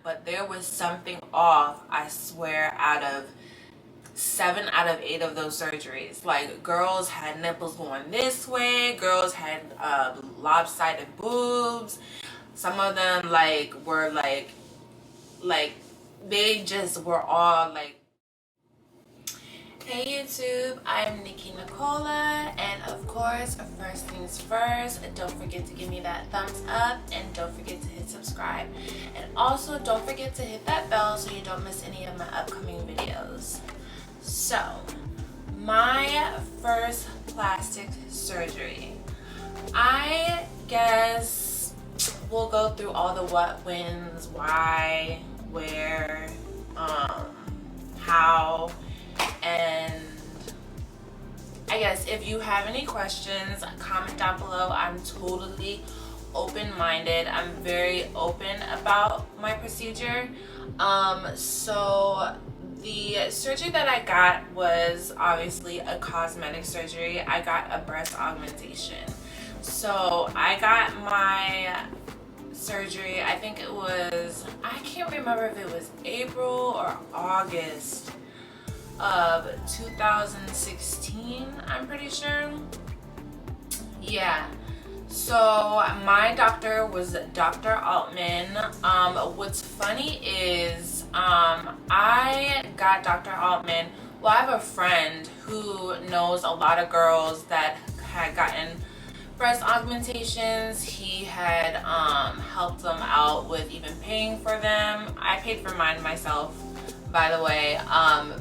but there was something off, I swear, out of 7 out of 8 of those surgeries. Like, girls had nipples going this way, girls had lopsided boobs. Some of them like were like they just were all like. Hey YouTube, I'm Nikki Nicola, and of course, first things first, don't forget to give me that thumbs up, and don't forget to hit subscribe, and also don't forget to hit that bell so you don't miss any of my upcoming videos. So, my first plastic surgery, I guess we'll go through all the what, whens, why, where, how, and I guess if you have any questions, comment down below. I'm totally open-minded. I'm very open about my procedure. So the surgery that I got was obviously a cosmetic surgery. I got a breast augmentation. So I got my surgery, I think it was, I can't remember if it was April or August of 2016, I'm pretty sure. Yeah. So my doctor was Dr. Altman. What's funny is I got Dr. Altman. Well, I have a friend who knows a lot of girls that had gotten breast augmentations. He had helped them out with even paying for them. I paid for mine myself, by the way.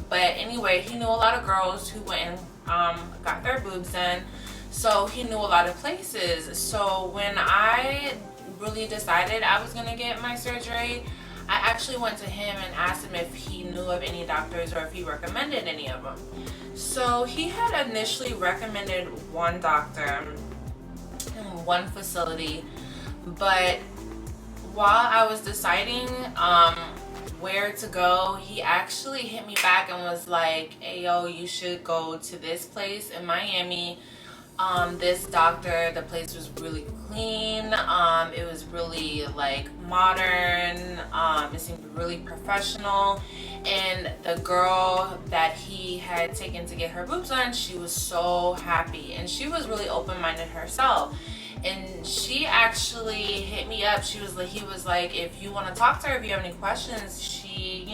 But anyway, he knew a lot of girls who went and got their boobs done, so he knew a lot of places. So when I really decided I was gonna get my surgery, I actually went to him and asked him if he knew of any doctors or if he recommended any of them. So he had initially recommended one doctor in one facility, but while I was deciding where to go, he actually hit me back and was like, hey yo, you should go to this place in Miami. This doctor, the place was really clean. It was really like modern. It seemed really professional. And the girl that he had taken to get her boobs done, she was so happy, and she was really open-minded herself. And she actually hit me up. She was like, he was like, if you want to talk to her, if you have any questions, she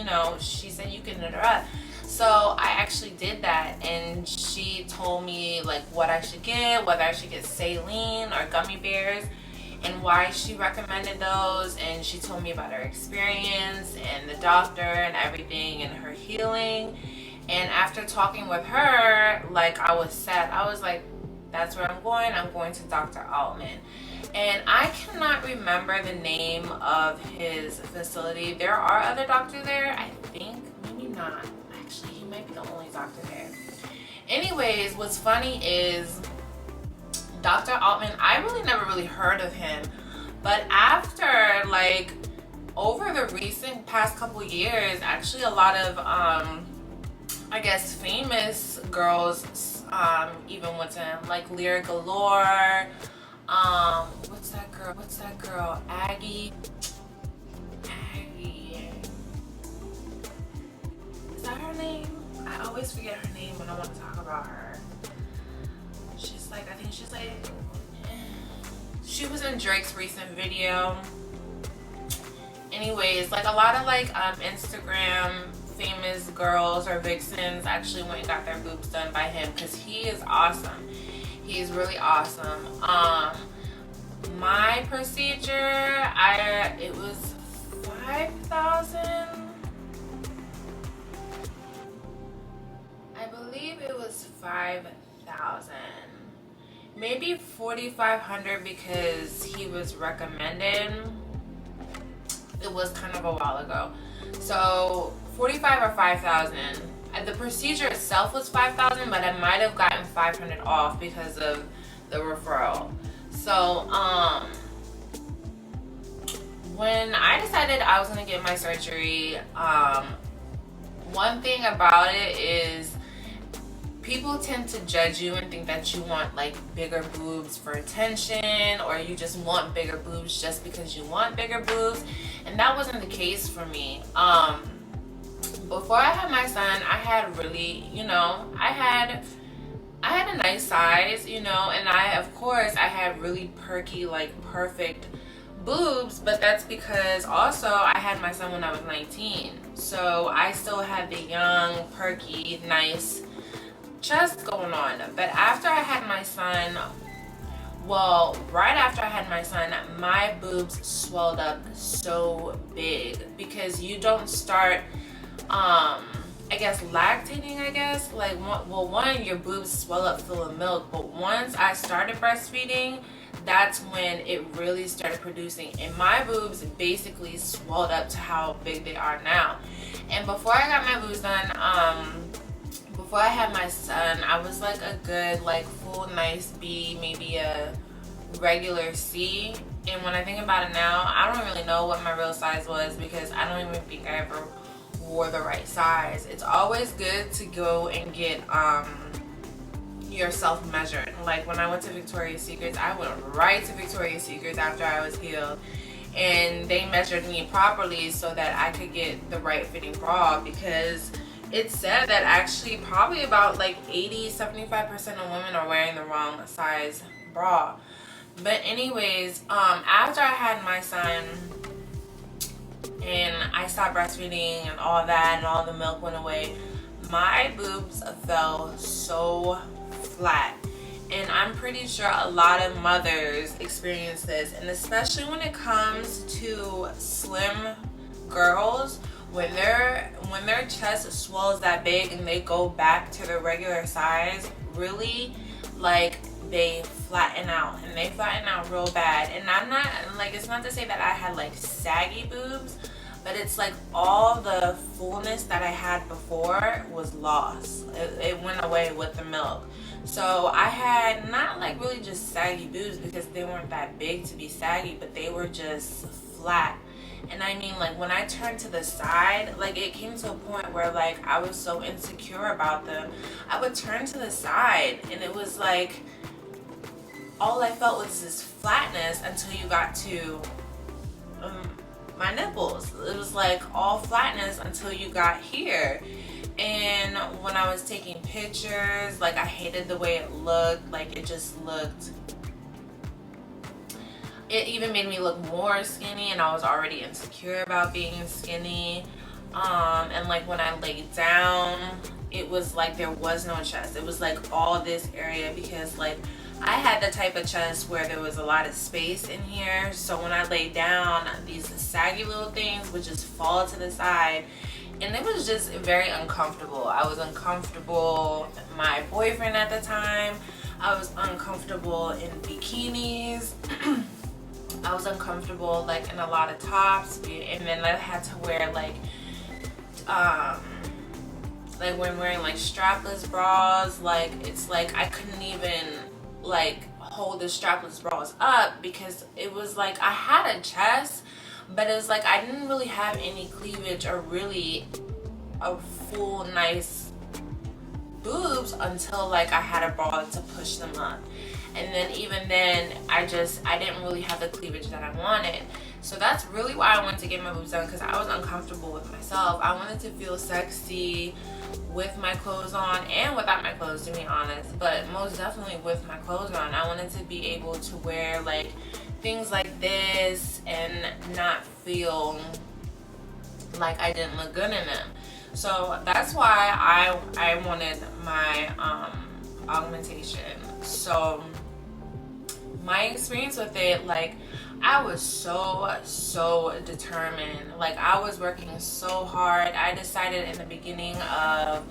said you can hit her up. So I actually did that, and she told me like what I should get, whether I should get saline or gummy bears, and why she recommended those. And she told me about her experience and the doctor and everything and her healing. And after talking with her, like, I was set. I was like, that's where I'm going. I'm going to Dr. Altman. And I cannot remember the name of his facility. There are other doctors there, I think. Maybe not. Actually, he might be the only doctor there. Anyways, what's funny is Dr. Altman, I really never really heard of him. But after, like, over the recent past couple years, actually a lot of, I guess, famous girls even went to him, like Lyra Galore. What's that girl? Aggie. Is that her name? I always forget her name when I want to talk about her. She's like, I think she's like, she was in Drake's recent video. Anyways, like a lot of like Instagram famous girls or vixens actually went and got their boobs done by him, because he is awesome. He's really awesome. My procedure, it was 5,000. I believe it was 5,000. Maybe 4,500 because he was recommended. It was kind of a while ago. So 45 or 5,000. The procedure itself was 5,000, but I might have gotten 500 off because of the referral. So when I decided I was gonna get my surgery, one thing about it is people tend to judge you and think that you want like bigger boobs for attention, or you just want bigger boobs just because you want bigger boobs. And that wasn't the case for me. Before I had my son, I had really, you know, I had a nice size, you know, and of course I had really perky, like perfect boobs, but that's because also I had my son when I was 19. So I still had the young, perky, nice chest going on. But after I had my son, well, right after I had my son, my boobs swelled up so big because you don't start I guess lactating, like one, your boobs swell up full of milk, but once I started breastfeeding, that's when it really started producing, and my boobs basically swelled up to how big they are now. And before I got my boobs done, before I had my son, I was like a good, like full nice B, maybe a regular C. And when I think about it now, I don't really know what my real size was, because I don't even think I ever wore the right size. It's always good to go and get yourself measured. Like when I went to Victoria's Secrets, I went right to Victoria's Secrets after I was healed, and they measured me properly so that I could get the right fitting bra, because it said that actually probably about like 80-75% of women are wearing the wrong size bra. But anyways, after I had my son and I stopped breastfeeding and all that, and all the milk went away, my boobs fell so flat. And I'm pretty sure a lot of mothers experience this, and especially when it comes to slim girls, when their chest swells that big and they go back to their regular size, really, like, they flatten out, and they flatten out real bad. And I'm not like, it's not to say that I had like saggy boobs, but it's like all the fullness that I had before was lost. It went away with the milk. So I had not like really just saggy boobs, because they weren't that big to be saggy, but they were just flat. And I mean, like when I turned to the side, like it came to a point where like I was so insecure about them, I would turn to the side and it was like all I felt was this flatness until you got to my nipples. It was like all flatness until you got here. And when I was taking pictures, like I hated the way it looked. Like it just looked, it even made me look more skinny, and I was already insecure about being skinny. And like when I laid down, it was like there was no chest. It was like all this area, because like I had the type of chest where there was a lot of space in here. So when I laid down, these saggy little things would just fall to the side, and it was just very uncomfortable. I was uncomfortable. My boyfriend at the time, I was uncomfortable in bikinis. I was uncomfortable like in a lot of tops, and then I had to wear like when wearing like strapless bras, like it's like I couldn't even like hold the strapless bras up, because it was like I had a chest, but it was like I didn't really have any cleavage or really a full nice boobs until like I had a bra to push them up. And then even then, I didn't really have the cleavage that I wanted. So that's really why I wanted to get my boobs done, because I was uncomfortable with myself. I wanted to feel sexy with my clothes on and without my clothes, to be honest. But most definitely with my clothes on. I wanted to be able to wear like things like this and not feel like I didn't look good in them. So that's why I wanted my augmentation. So my experience with it, like I was so determined. Like I was working so hard. I decided in the beginning of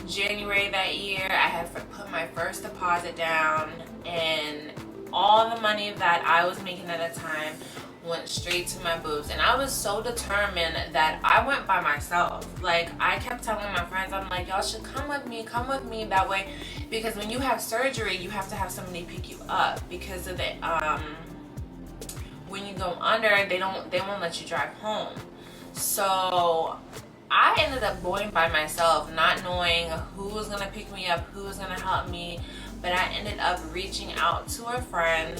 January that year, I had put my first deposit down, and all the money that I was making at the time went straight to my boobs. And I was so determined that I went by myself. Like I kept telling my friends, I'm like, y'all should come with me that way, because when you have surgery you have to have somebody pick you up, because of the when you go under, they won't let you drive home. So I ended up going by myself, not knowing who was going to pick me up, who was going to help me. But I ended up reaching out to a friend.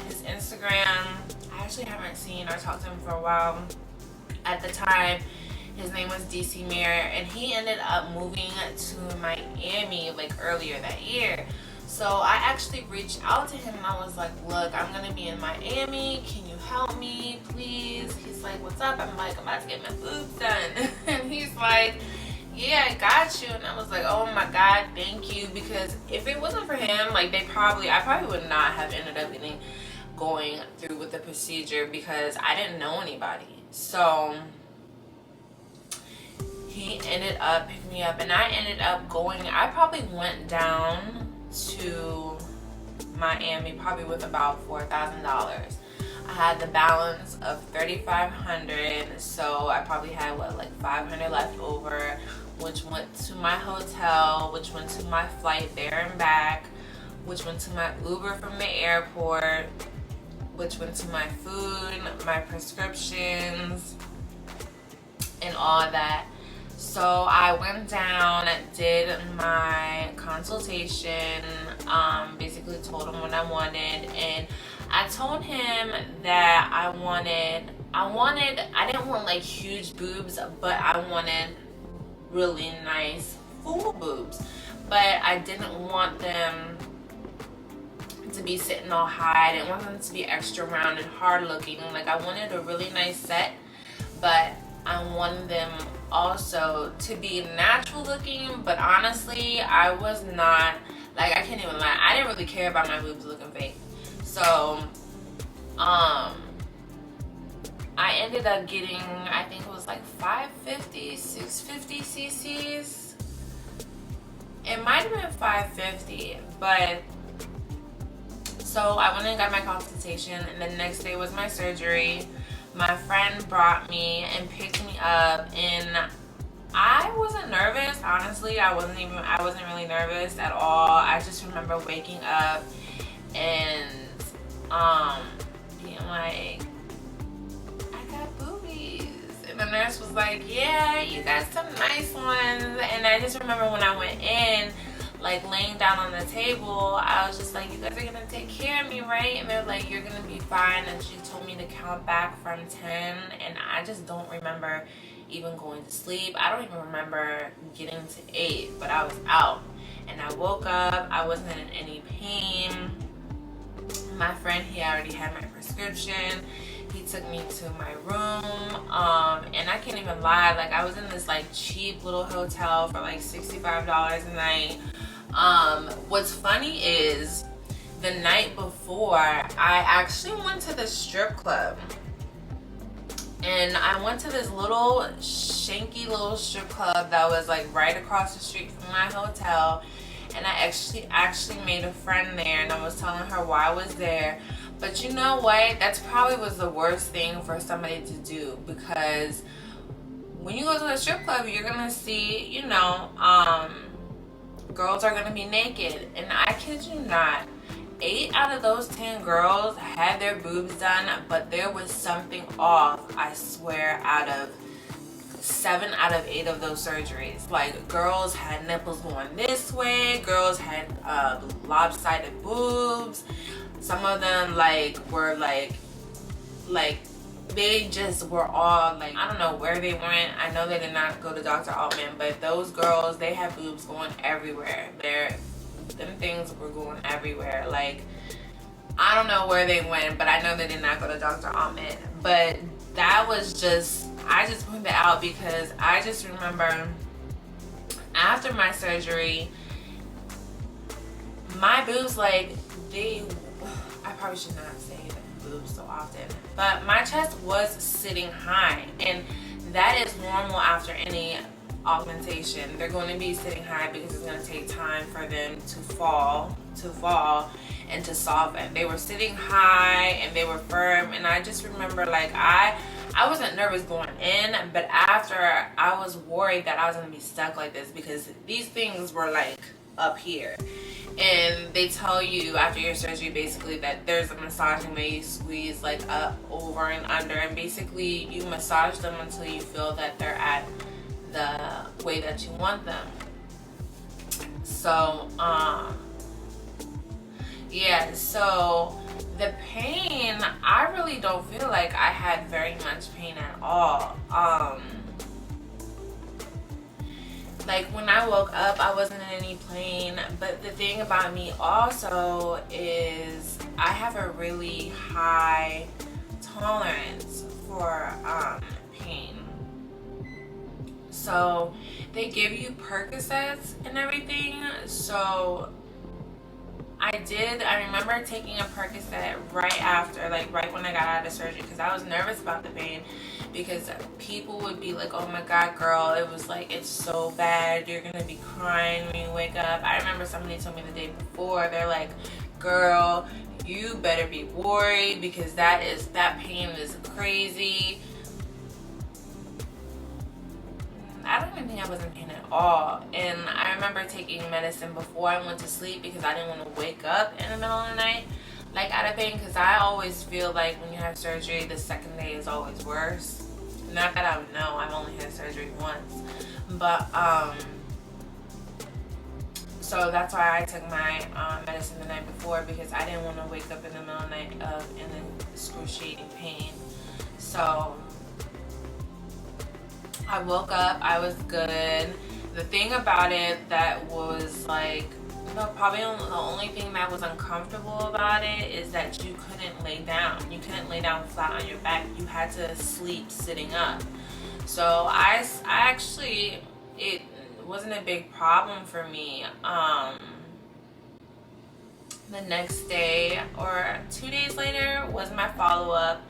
His Instagram, I actually haven't seen or talked to him for a while. At the time, his name was DC Mirror, and he ended up moving to Miami like earlier that year. So I actually reached out to him and I was like, look, I'm gonna be in Miami, can you help me please? He's like, what's up? I'm like, I'm about to get my boobs done. And he's like, yeah, I got you. And I was like, oh my god, thank you. Because if it wasn't for him, like I probably would not have ended up going through with the procedure, because I didn't know anybody. So he ended up picking me up, and I ended up going. I probably went down to Miami probably with about $4,000. I had the balance of $3,500, so I probably had what, like $500 left over, which went to my hotel, which went to my flight there and back, which went to my Uber from the airport, which went to my food, my prescriptions, and all that. So I went down, did my consultation, basically told him what I wanted, and I told him that I didn't want like huge boobs, but I wanted really nice full boobs. But I didn't want them to be sitting all high. I didn't want them to be extra round and hard looking. Like, I wanted a really nice set, but I wanted them also to be natural looking. But honestly, I was not, like, I can't even lie, I didn't really care about my boobs looking fake. So I ended up getting, I think it was like 550, 650 cc's. It might have been 550, but so I went and got my consultation, and the next day was my surgery. My friend brought me and picked me up, and I wasn't nervous. Honestly, I wasn't really nervous at all. I just remember waking up and being like, I got boobies. And the nurse was like, yeah, you got some nice ones. And I just remember when I went in, like laying down on the table, I was just like, you guys are gonna take care of me, right? And they're like, you're gonna be fine. And she told me to count back from 10, and I just don't remember even going to sleep. I don't even remember getting to 8, but I was out. And I woke up, I wasn't in any pain. My friend, he already had my prescription. He took me to my room, and I can't even lie, like I was in this like cheap little hotel for like $65 a night. What's funny is the night before, I actually went to the strip club, and I went to this little shanky little strip club that was like right across the street from my hotel. And I actually made a friend there, and I was telling her why I was there. But you know what? That's probably was the worst thing for somebody to do, because when you go to the strip club, you're gonna see, you know, girls are gonna be naked. And I kid you not, 8 out of those 10 girls had their boobs done, but there was something off, I swear, out of 7 out of 8 of those surgeries. Like, girls had nipples going this way, girls had lopsided boobs. Some of them were like they just were all like, I don't know where they went. I know they did not go to Dr. Altman, but those girls, they had boobs going everywhere. Them things were going everywhere. Like, I don't know where they went, but I know they did not go to Dr. Altman. But that was just, I just pointed that out because I just remember after my surgery, my boobs, like, I probably should not say boobs so often, but my chest was sitting high, and that is normal after any augmentation. They're going to be sitting high because it's going to take time for them to fall and to soften. They were sitting high and they were firm, and I just remember, like, I wasn't nervous going in, but after, I was worried that I was going to be stuck like this because these things were like up here. And they tell you after your surgery basically that there's a massaging way you squeeze like up, over, and under, and basically you massage them until you feel that they're at the way that you want them. So yeah, so the pain, I really don't feel like I had very much pain at all. Like when I woke up, I wasn't in any pain, but the thing about me also is I have a really high tolerance for pain. So they give you Percocets and everything. So I remember taking a Percocet right after, like right when I got out of surgery, because I was nervous about the pain, because people would be like, oh my God, girl, it was like, it's so bad, you're gonna be crying when you wake up. I remember somebody told me the day before, they're like, girl, you better be worried because that pain is crazy. I don't even think I was in pain at all. And I remember taking medicine before I went to sleep because I didn't want to wake up in the middle of the night like out of pain, because I always feel like when you have surgery, the second day is always worse. Not that I would know, I've only had surgery once, but so that's why I took my medicine the night before, because I didn't want to wake up in the middle of the night in excruciating pain. So I woke up, I was good. The thing about it that was like, probably the only thing that was uncomfortable about it is that you couldn't lay down. You couldn't lay down flat on your back. You had to sleep sitting up. So I actually, it wasn't a big problem for me. The next day or 2 days later was my follow-up,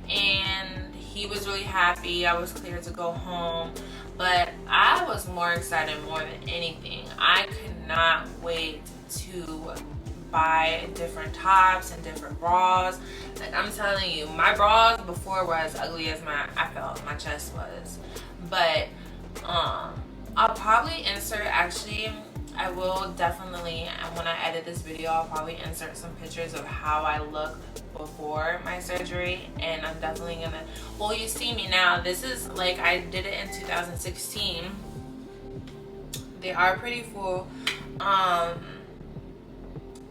and he was really happy. I was cleared to go home, but I was more excited more than anything. I could not wait to buy different tops and different bras. Like I'm telling you, my bras before were as ugly as I felt my chest was. But I'll probably insert, actually I will definitely, when I edit this video, I'll probably insert some pictures of how I looked before my surgery. And I'm definitely gonna, well, you see me now, this is like, I did it in 2016. They are pretty full.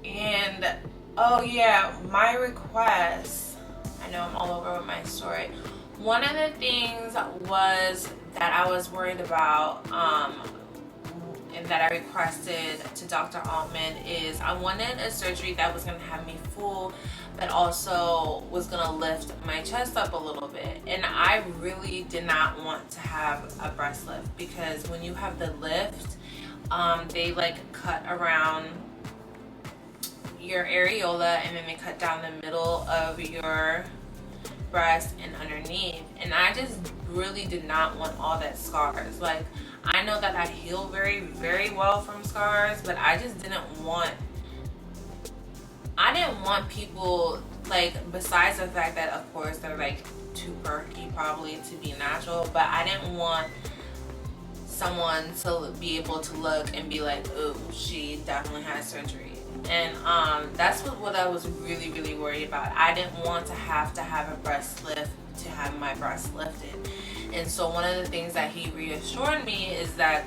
And oh yeah, my request, I know I'm all over with my story. One of the things was that I was worried about, and that I requested to Dr. Altman, is I wanted a surgery that was going to have me full, but also was going to lift my chest up a little bit. And I really did not want to have a breast lift, because when you have the lift, they like cut around your areola, and then they cut down the middle of your breast and underneath. And I just really did not want all that scars. Like, I know that I heal very, very well from scars, but I just didn't want people, like, besides the fact that of course they're like too perky probably to be natural, but I didn't want someone to be able to look and be like, oh, she definitely had surgery. And that's what I was really, really worried about. I didn't want to have a breast lift to have my breast lifted. And so one of the things that he reassured me is that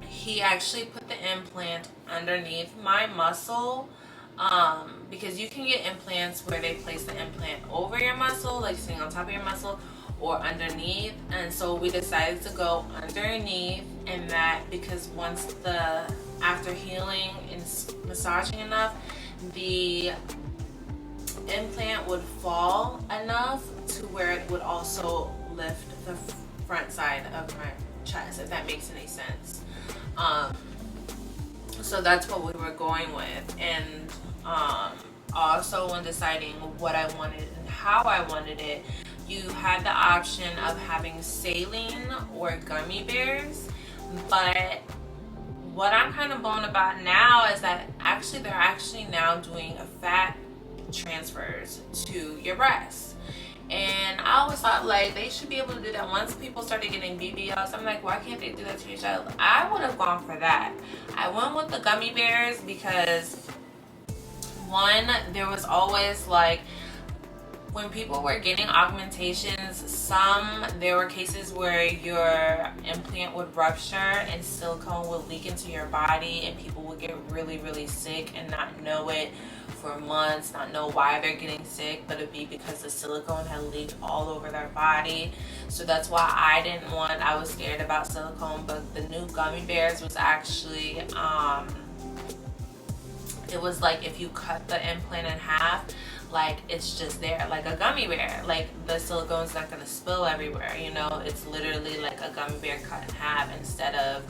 he actually put the implant underneath my muscle, because you can get implants where they place the implant over your muscle, like sitting on top of your muscle, or underneath. And so we decided to go underneath, and that because once after healing and massaging enough, the implant would fall enough to where it would also lift the front side of my chest, if that makes any sense. So that's what we were going with. And also when deciding what I wanted and how I wanted it, you had the option of having saline or gummy bears. But what I'm kind of blown about now is that they're actually now doing fat transfers to your breasts. And I always thought like they should be able to do that. Once people started getting BBLs, I'm like, why can't they do that to your child? I would have gone for that. I went with the gummy bears because one, there was always like, when people were getting augmentations, there were cases where your implant would rupture and silicone would leak into your body, and people would get really, really sick and not know it for months, not know why they're getting sick, but it'd be because the silicone had leaked all over their body. So that's why I was scared about silicone. But the new gummy bears was actually, it was like if you cut the implant in half, like it's just there like a gummy bear. Like the silicone's not gonna spill everywhere, you know. It's literally like a gummy bear cut in half, instead of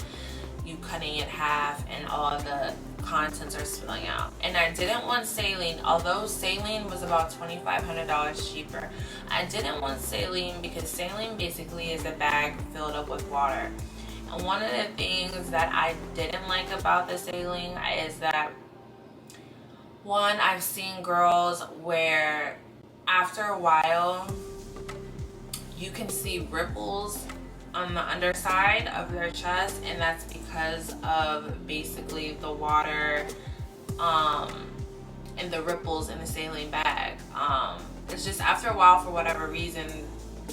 you cutting it half and all the contents are spilling out. And I didn't want saline, although saline was about $2,500 cheaper. I didn't want saline because saline basically is a bag filled up with water. And one of the things that I didn't like about the saline is that, one, I've seen girls where after a while you can see ripples on the underside of their chest, and that's because of basically the water and the ripples in the saline bag. It's just after a while, for whatever reason,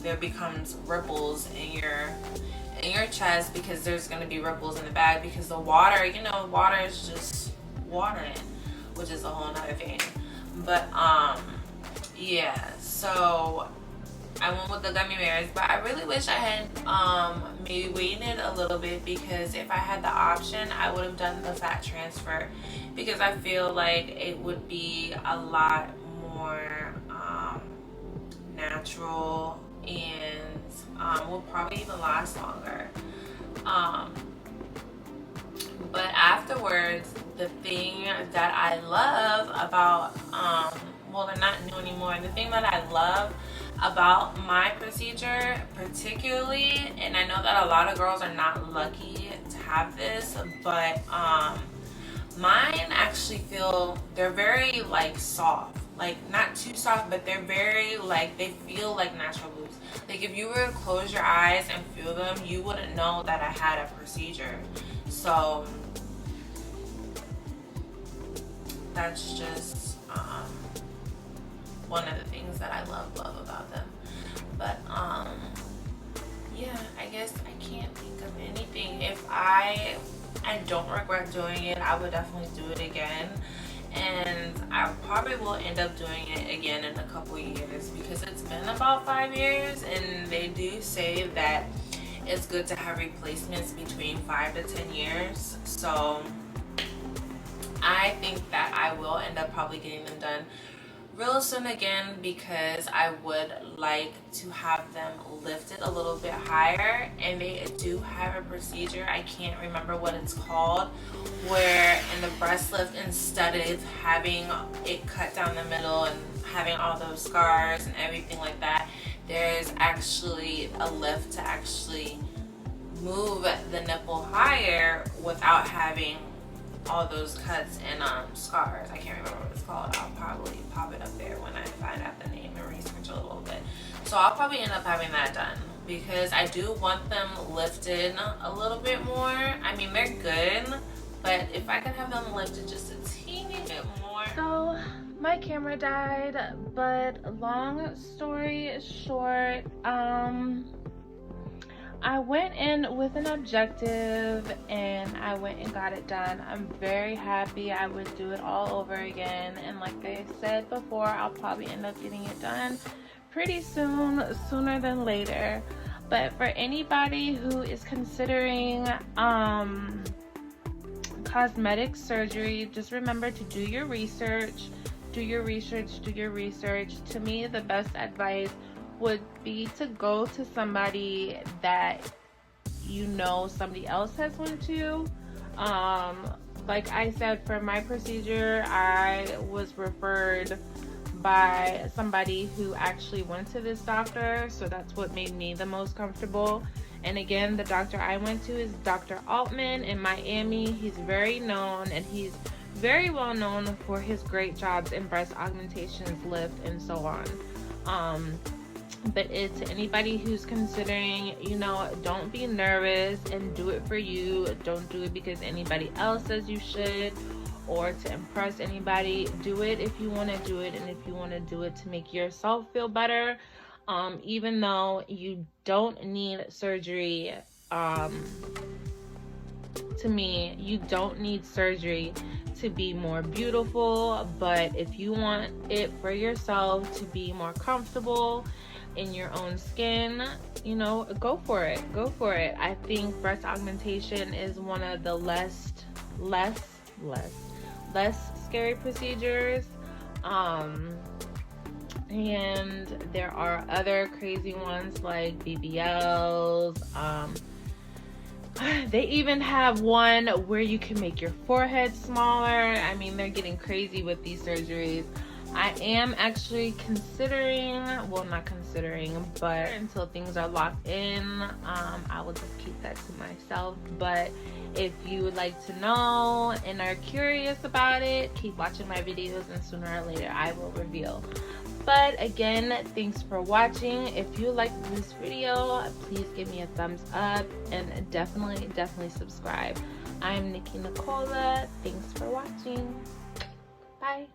there becomes ripples in your chest because there's going to be ripples in the bag because the water, you know, water is just watering, which is a whole nother thing. But yeah, so I went with the gummy bears, but I really wish I had maybe waited a little bit, because if I had the option, I would have done the fat transfer, because I feel like it would be a lot more natural and will probably even last longer. But afterwards, the thing that I love about, well, they're not new anymore. The thing that I love about my procedure particularly, and I know that a lot of girls are not lucky to have this, but mine actually they're very like soft. Like not too soft, but they're very like, they feel like natural boobs. Like if you were to close your eyes and feel them, you wouldn't know that I had a procedure. So that's just one of the things that I love about them. But yeah, I guess I can't think of anything. If I don't regret doing it, I would definitely do it again. And I probably will end up doing it again in a couple years, because it's been about 5 years, and they do say that it's good to have replacements between 5 to 10 years. So I think that I will end up probably getting them done real soon again, because I would like to have them lifted a little bit higher. And they do have a procedure, I can't remember what it's called, where in the breast lift, instead of having it cut down the middle and having all those scars and everything like that, there's actually a lift to actually move the nipple higher without having all those cuts and scars. I can't remember what it's called. I'll probably pop it up there when I find out the name and research a little bit. So I'll probably end up having that done, because I do want them lifted a little bit more. I mean, they're good, but if I could have them lifted just a teeny bit more. So my camera died, but long story short, I went in with an objective and I went and got it done. I'm very happy. I would do it all over again, and like I said before, I'll probably end up getting it done pretty soon, sooner than later. But for anybody who is considering cosmetic surgery, just remember to do your research. Do your research. To me, the best advice would be to go to somebody that you know somebody else has went to. Like I said, for my procedure, I was referred by somebody who actually went to this doctor, so that's what made me the most comfortable. And again, the doctor I went to is Dr. Altman in Miami. He's very known, and he's very well known for his great jobs in breast augmentations, lift, and so on. But to anybody who's considering, you know, don't be nervous and do it for you. Don't do it because anybody else says you should or to impress anybody. Do it if you want to do it, and if you want to do it to make yourself feel better. Even though you don't need surgery, to me, you don't need surgery to be more beautiful, but if you want it for yourself to be more comfortable in your own skin, you know, go for it. Go for it. I think breast augmentation is one of the less scary procedures. And there are other crazy ones like BBLs. They even have one where you can make your forehead smaller. I mean, they're getting crazy with these surgeries. I am actually considering, well, not considering, but until things are locked in, I will just keep that to myself. But if you would like to know and are curious about it, keep watching my videos, and sooner or later I will reveal. But again, thanks for watching. If you liked this video, please give me a thumbs up, and definitely subscribe. I'm Nikki Nicola. Thanks for watching. Bye.